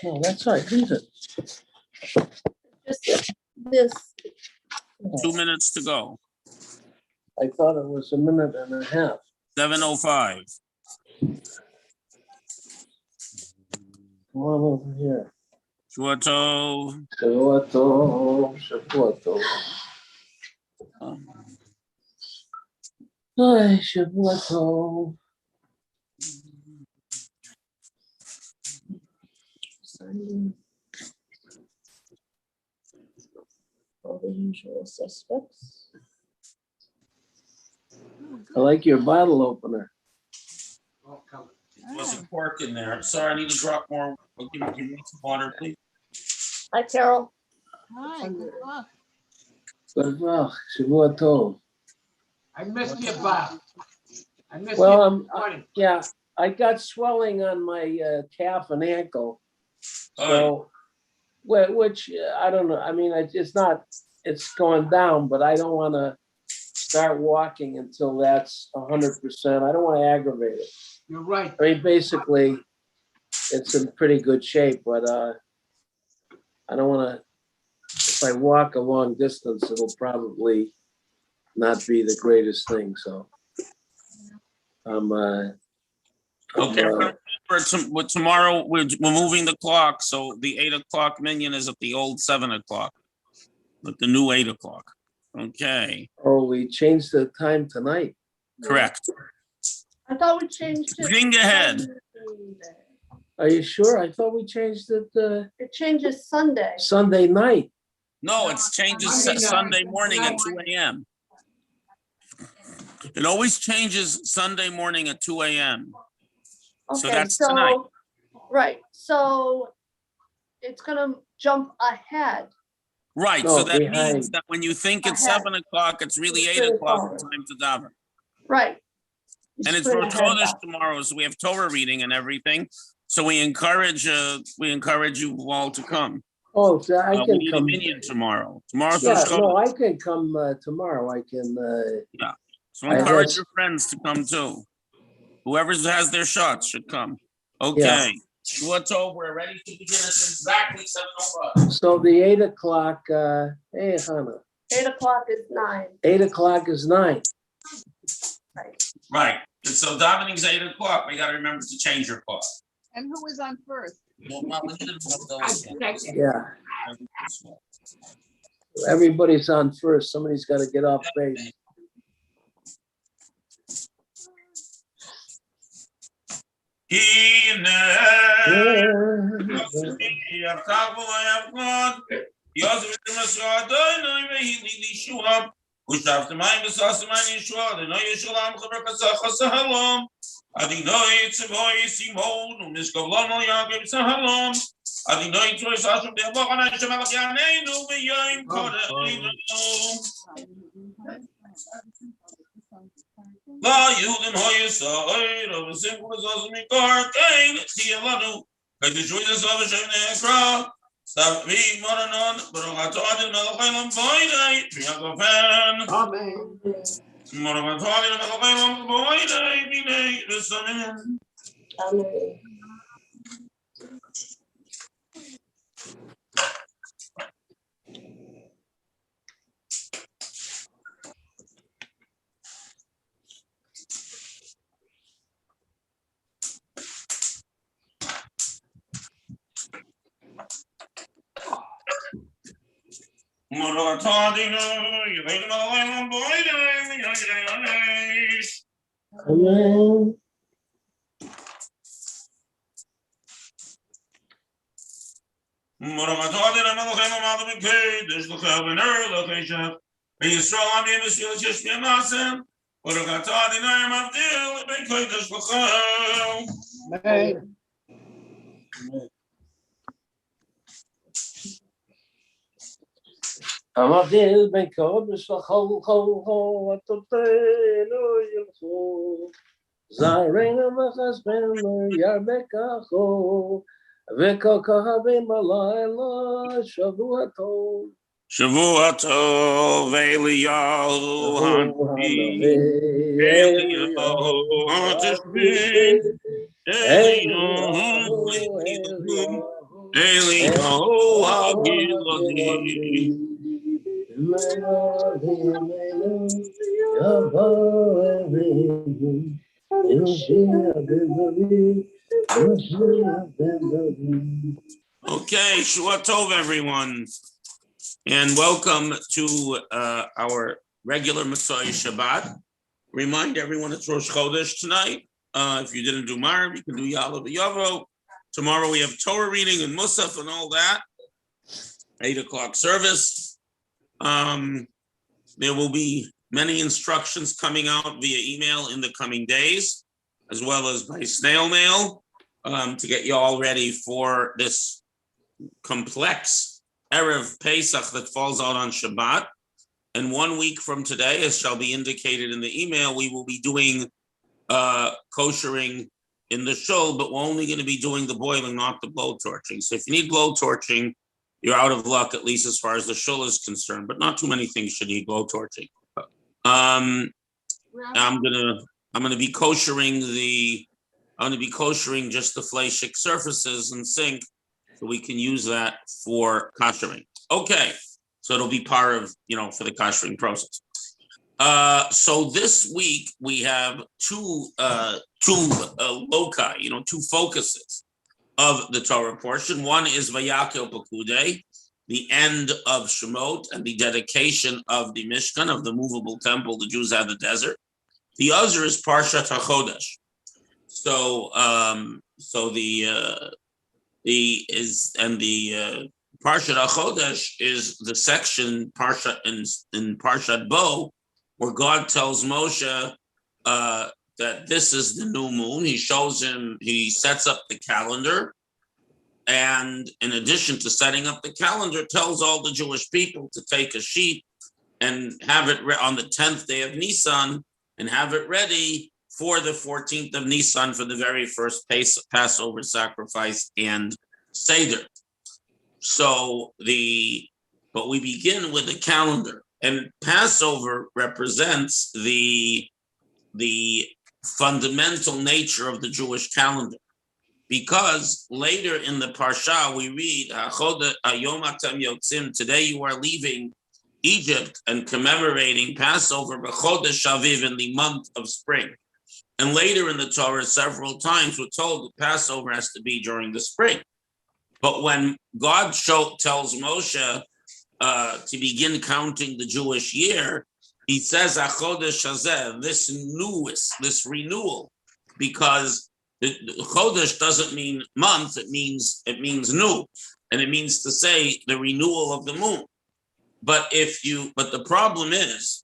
Oh, that's right, is it? Just this. 2 minutes to go. I thought it was a minute and a half. 7:05. Come on over here. Shua Tov. Shavua tov, Shavua tov. Ay, Shavua tov. All the usual suspects. I like your bottle opener. Wasn't cork in there. I'm sorry, I need to drop more. Give me some water, please. Hi, Carol. Hi, good luck. Good luck, Shavua tov. I missed you, Bob. I missed Well, you. yeah, I got swelling on my calf and ankle. So, which I don't know. I mean, it's not. It's going down, but I don't want to start walking until that's 100%. I don't want to aggravate it. You're right. I mean, basically, it's in pretty good shape, but I don't want to. If I walk a long distance, it'll probably not be the greatest thing. So, Okay, but tomorrow we're moving the clock, so the 8 o'clock minion is at the old 7 o'clock, with the new 8 o'clock. Okay, Oh, we changed the time tonight. correct. I thought we changed it. Think ahead. Are you sure? I thought we changed it It changes Sunday. Sunday night. No, it's changes Monday night. Sunday morning at 2 a.m. It always changes Sunday morning at 2 a.m. So Okay, that's tonight. right, so it's gonna jump ahead. Right, No, so that behind. means that when you think it's Ahead. 7 o'clock, it's really It's 8 really o'clock forward. time to daven. Right. And it's put for it ahead Chodesh back. tomorrow, so we have Torah reading and everything. So we encourage you all to come. Oh, so I We can need a come. minion tomorrow. Tomorrow's Yeah, Rosh no, Chodesh. I can come tomorrow. I can. So I encourage guess- your friends to come too. Whoever has their shots should come. Yeah. Okay. Shua Tov, we're ready to begin at exactly 7:05. So the 8 o'clock. Hey, Hannah. 8 o'clock is 9. 8 o'clock is 9. Right. And so davening's 8 o'clock. We got to remember to change your clock. And who is on first? Yeah. Everybody's on first. Somebody's got to get off base. ושאפת מים וסעס מים ישוע, דנוי ישולם חבר כסח הסהלום, אדינוי צבוי סימון, ומשכב לנו יגב סהלום, אדינוי צבוי סעשו ביבוך ענן שמלך יעננו ביום קודנו. לא יהודים הו ישראל, אבל שמחו לזוז מקור, כן, תהיה לנו, כתשוי לסוף השם נקרא, Stop me, Moranon, Borogatodi, Melachailam, Boydai, Triagofen. Amen. Moragatodi, Melachailam, Boydai, Bnai, the Summon. Amen. Moragatodi, Melachailam, Boydai, Bnai. Amen. Moragatodi, Melachailam, Adam, Kay, the Chabiner, location. Yisrael, I'm in the Shield, Shishmi, Nasim. Moragatodi, I'm up there, Ben Kay, the Chabiner. Amen. המבדיל בין קודש לחול חול חול התותנו ילכו זרענו וחסבנו ירבה כחול וכל כהבים הלילה שבוע טוב Shavua Tov, Eliyahu Hanavi, Eliyahu Hatishbi, Eliyahu Eliyahu Hagiladi. Okay, Shua Tov, everyone, and welcome to our regular Mitzvah Shabbat. Remind everyone it's Rosh Chodesh tonight. If you didn't do Marv, you can do Yalav Yavo. Tomorrow we have Torah reading and Musaf and all that. 8 o'clock service. There will be many instructions coming out via email in the coming days, as well as by snail mail, to get you all ready for this complex Erev Pesach that falls out on Shabbat. And 1 week from today, as shall be indicated in the email, we will be doing koshering in the shul, but we're only going to be doing the boiling, not the blow torching. So if you need blow torching, you're out of luck, at least as far as the shul is concerned, but not too many things should need blow torching. I'm gonna be koshering just the fleshik surfaces and sink, so we can use that for koshering. Okay, so it'll be part of, for the koshering process. So this week we have two loci, two focuses of the Torah portion. One is Vayakel Pekudei, the end of Shemot and the dedication of the Mishkan, of the movable temple the Jews had in the desert. The other is Parshat HaChodesh. So Parshat HaChodesh is the section Parshat in Parshat Bo, where God tells Moshe that this is the new moon. He sets up the calendar, and in addition to setting up the calendar, tells all the Jewish people to take a sheet and have it on the 10th day of Nisan, and have it ready for the 14th of Nisan for the very first Passover sacrifice and Seder. But we begin with the calendar, and Passover represents the fundamental nature of the Jewish calendar, because later in the Parsha we read, today you are leaving Egypt and commemorating Passover b'chodesh Aviv, in the month of spring. And later in the Torah, several times we're told that Passover has to be during the spring. But when God tells Moshe to begin counting the Jewish year, he says, "Achodesh hazeh," this renewal, because the Chodesh doesn't mean month; it means new, and it means to say the renewal of the moon. But the problem is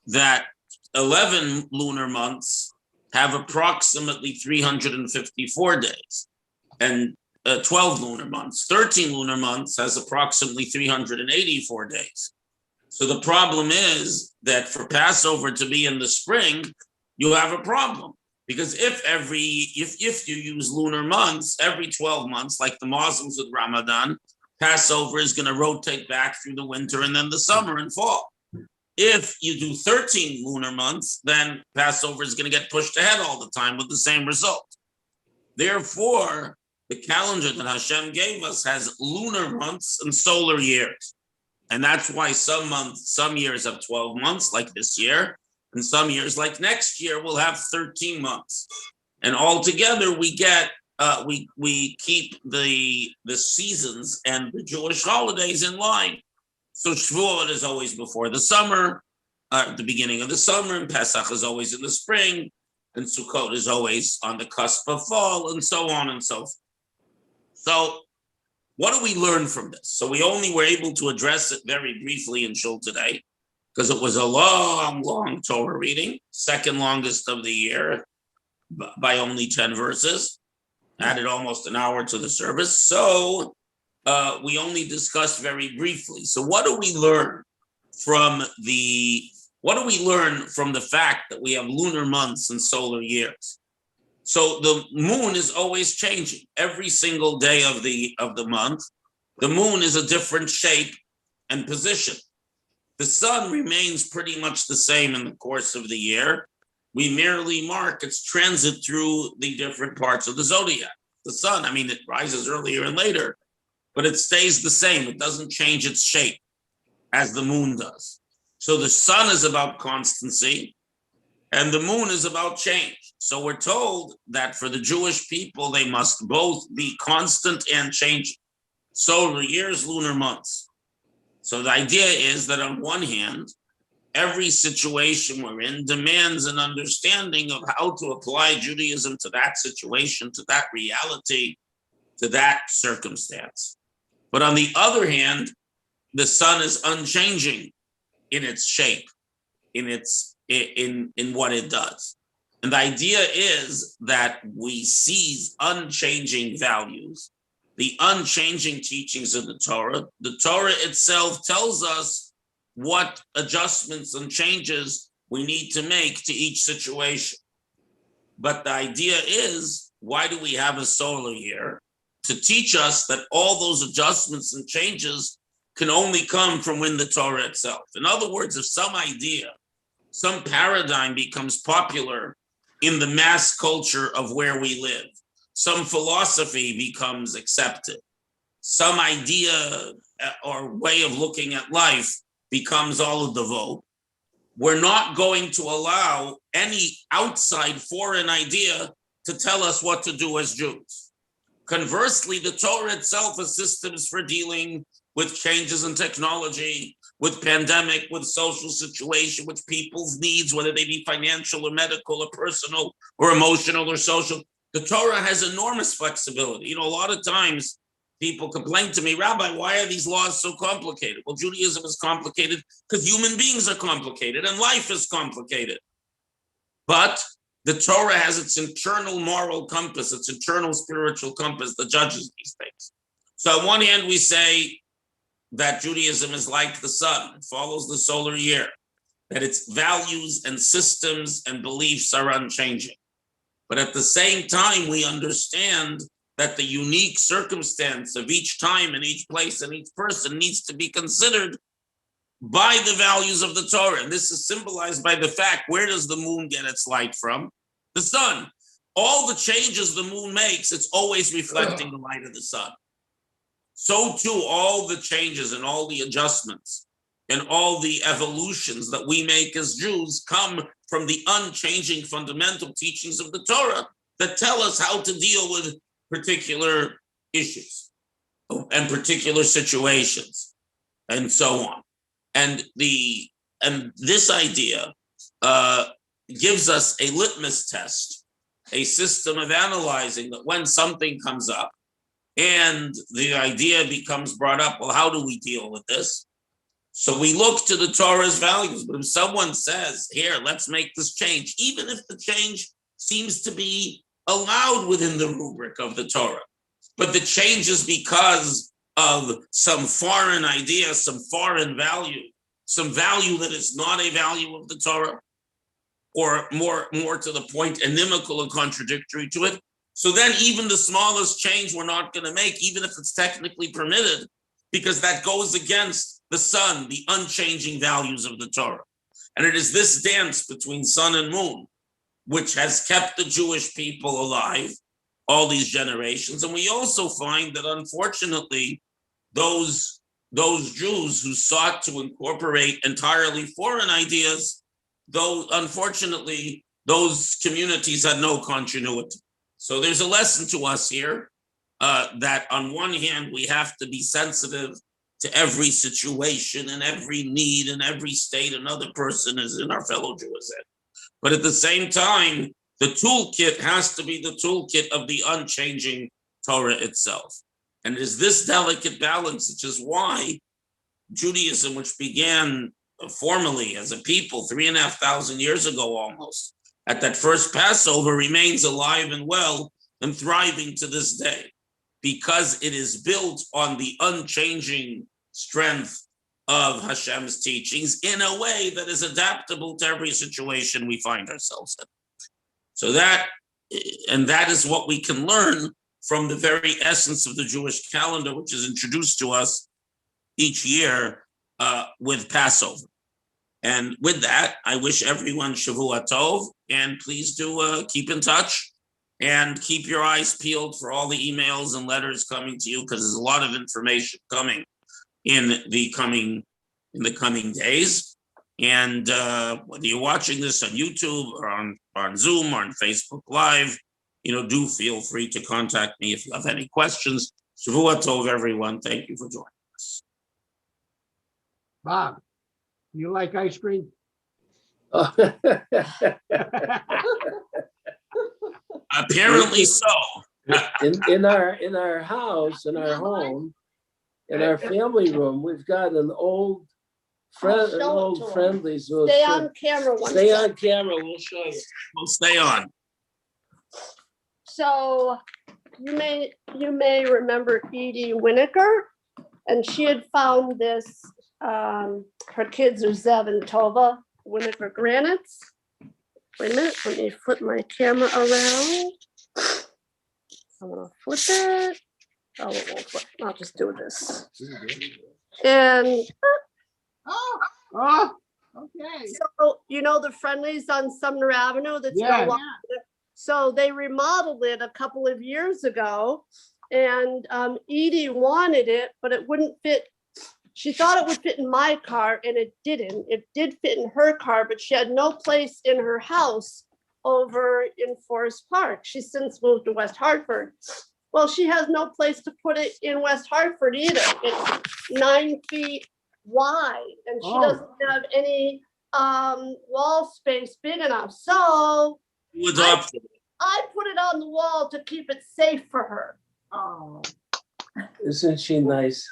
that 11 lunar months have approximately 354 days, and 12 lunar months. 13 lunar months has approximately 384 days. So the problem is that for Passover to be in the spring, you have a problem. Because if you use lunar months, every 12 months, like the Muslims with Ramadan, Passover is going to rotate back through the winter and then the summer and fall. If you do 13 lunar months, then Passover is going to get pushed ahead all the time with the same result. Therefore, the calendar that Hashem gave us has lunar months and solar years. And that's why some years have 12 months, like this year, and some years, like next year, will have 13 months. And altogether, we get we keep the seasons and the Jewish holidays in line. So Shavuot is always before the summer, at the beginning of the summer, and Pesach is always in the spring, and Sukkot is always on the cusp of fall, and so on and so forth. So what do we learn from this? So we only were able to address it very briefly in Shul today, because it was a long Torah reading, second longest of the year, by only 10 verses, added almost an hour to the service. So we only discussed very briefly. So what do we learn from the fact that we have lunar months and solar years? So the moon is always changing. Every single day of the month, the moon is a different shape and position. The sun remains pretty much the same in the course of the year. We merely mark its transit through the different parts of the zodiac. The sun, it rises earlier and later, but it stays the same. It doesn't change its shape as the moon does. So the sun is about constancy and the moon is about change. So we're told that for the Jewish people, they must both be constant and changing. Solar years, lunar months. So the idea is that on one hand, every situation we're in demands an understanding of how to apply Judaism to that situation, to that reality, to that circumstance. But on the other hand, the sun is unchanging in its shape, in what it does. And the idea is that we seize unchanging values, the unchanging teachings of the Torah. The Torah itself tells us what adjustments and changes we need to make to each situation. But the idea is, why do we have a solar year? To teach us that all those adjustments and changes can only come from within the Torah itself. In other words, if some idea, some paradigm becomes popular in the mass culture of where we live, some philosophy becomes accepted, some idea or way of looking at life becomes all of the vogue, we're not going to allow any outside foreign idea to tell us what to do as Jews. Conversely, the Torah itself is systems for dealing with changes in technology, with pandemic, with social situation, with people's needs, whether they be financial or medical or personal or emotional or social. The Torah has enormous flexibility. You know, a lot of times people complain to me, Rabbi, why are these laws so complicated? Well, Judaism is complicated because human beings are complicated and life is complicated. But the Torah has its internal moral compass, its internal spiritual compass that judges these things. So on one hand, we say that Judaism is like the sun. It follows the solar year, that its values and systems and beliefs are unchanging. But at the same time, we understand that the unique circumstance of each time and each place and each person needs to be considered by the values of the Torah. And this is symbolized by the fact, where does the moon get its light from? The sun. All the changes the moon makes, it's always reflecting the light of the sun. So too, all the changes and all the adjustments and all the evolutions that we make as Jews come from the unchanging fundamental teachings of the Torah that tell us how to deal with particular issues and particular situations and so on. And this idea gives us a litmus test, a system of analyzing that when something comes up and the idea becomes brought up, well, how do we deal with this? So we look to the Torah's values. But if someone says, here, let's make this change, even if the change seems to be allowed within the rubric of the Torah, but the change is because of some foreign idea, some foreign value, some value that is not a value of the Torah, or more to the point, inimical and contradictory to it. So then even the smallest change we're not going to make, even if it's technically permitted, because that goes against the sun, the unchanging values of the Torah. And it is this dance between sun and moon which has kept the Jewish people alive all these generations. And we also find that, unfortunately, those Jews who sought to incorporate entirely foreign ideas, though unfortunately, those communities had no continuity. So there's a lesson to us here that on one hand, we have to be sensitive to every situation and every need and every state another person is in, our fellow Jew is in. But at the same time, the toolkit has to be the toolkit of the unchanging Torah itself. And it is this delicate balance, which is why Judaism, which began formally as a people 3,500 years ago almost, at that first Passover, remains alive and well and thriving to this day, because it is built on the unchanging strength of Hashem's teachings in a way that is adaptable to every situation we find ourselves in. So that is what we can learn from the very essence of the Jewish calendar, which is introduced to us each year with Passover. And with that, I wish everyone Shavua Tov, and please do keep in touch. And keep your eyes peeled for all the emails and letters coming to you, because there's a lot of information coming in the coming days. And whether you're watching this on YouTube or on Zoom or on Facebook Live, do feel free to contact me if you have any questions. Shavua Tov, everyone. Thank you for joining us. Bob, you like ice cream? Apparently so. In our house, in our home, in our family room, we've got an old I'll show it to 'em. friendlies. Stay on camera one Stay second. on camera, we'll show you. We'll stay on. So you may remember Edie Winokur, and she had found this. Her kids are Zev and Tova Winokur granites. Wait a minute, let me flip my camera around. I'm gonna flip it. Oh, it won't flip. I'll just do this. And Oh, Okay. so the friendlies on Sumner Avenue that's no Yeah. longer. So they remodeled it a couple of years ago, and Edie wanted it, but it wouldn't fit. She thought it would fit in my car, and it didn't. It did fit in her car, but she had no place in her house over in Forest Park. She's since moved to West Hartford. Well, she has no place to put it in West Hartford either. It's 9 feet wide, and she Oh. doesn't have any wall space big enough. So You adopted. I put it on the wall to keep it safe for her. Oh. Isn't she nice?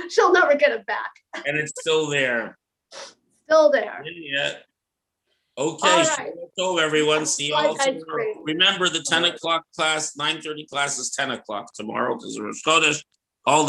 She'll never get it back. And it's still there. Still there. Yeah. Okay, All right. so everyone, see you all Like ice tomorrow. cream. Remember the 10 o'clock class, 9:30 class is 10 o'clock tomorrow because of Rosh Chodesh. All the